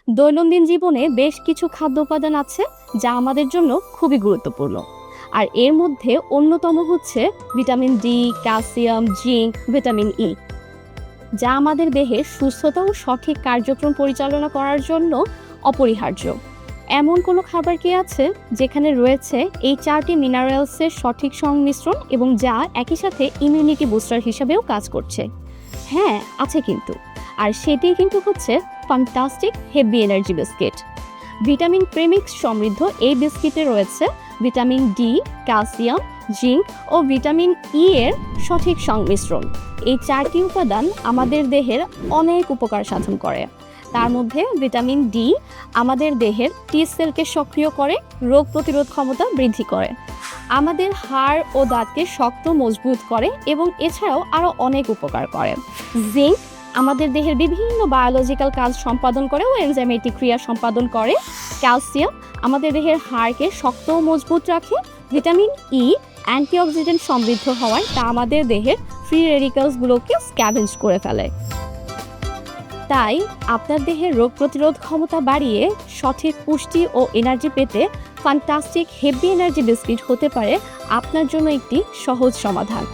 দৈনন্দিন জীবনে বেশ কিছু খাদ্য উপাদান আছে যা আমাদের জন্য খুবই গুরুত্বপূর্ণ। আর এর মধ্যে অন্যতম হচ্ছে vitamin D, calcium, zinc, vitamin E, যা আমাদের দেহের সুস্থতা ও সঠিক কার্যক্রম পরিচালনা করার জন্য অপরিহার্য। এমন কোনো খাবার কি আছে যেখানে রয়েছে এই চারটি মিনারেলসের সঠিক সংমিশ্রণ এবং যা একই সাথে ইমিউনিটি বুস্টার হিসেবেও কাজ করছে? হ্যাঁ, আছে কিন্তু। আর সেটিই কিন্তু হচ্ছে fantastic heavy energy biscuit. Vitamin premix সমৃদ্ধ এই বিস্কিটে রয়েছে ভিটামিন ডি, ক্যালসিয়াম, জিঙ্ক ও ভিটামিন ই এর সঠিক সংমিশ্রণ। এই চারটি উপাদান আমাদের দেহের অনেক উপকার সাধন করে। তার মধ্যে ভিটামিন ডি আমাদের দেহের টি সেলকে সক্রিয় করে, রোগ প্রতিরোধ ক্ষমতা বৃদ্ধি করে, আমাদের হাড় ও দাঁতকে শক্ত মজবুত করে এবং এছাড়াও আরও অনেক উপকার করে। জিঙ্ক আমাদের দেহের বিভিন্ন বায়োলজিক্যাল কাজ সম্পাদন করে ও এনজাইমেটিক ক্রিয়া সম্পাদন করে। ক্যালসিয়াম আমাদের দেহের হাড়কে শক্ত ও মজবুত রাখে। ভিটামিন ই অ্যান্টিঅক্সিডেন্ট সমৃদ্ধ হওয়ায় তা আমাদের দেহের ফ্রি রেডিক্যালসগুলোকে স্ক্যাভেঞ্জ করে ফেলে। তাই আপনার দেহের রোগ প্রতিরোধ ক্ষমতা বাড়িয়ে সঠিক পুষ্টি ও এনার্জি পেতে ফ্যান্টাস্টিক হেভি এনার্জি বিস্কিট হতে পারে আপনার জন্য একটি সহজ সমাধান।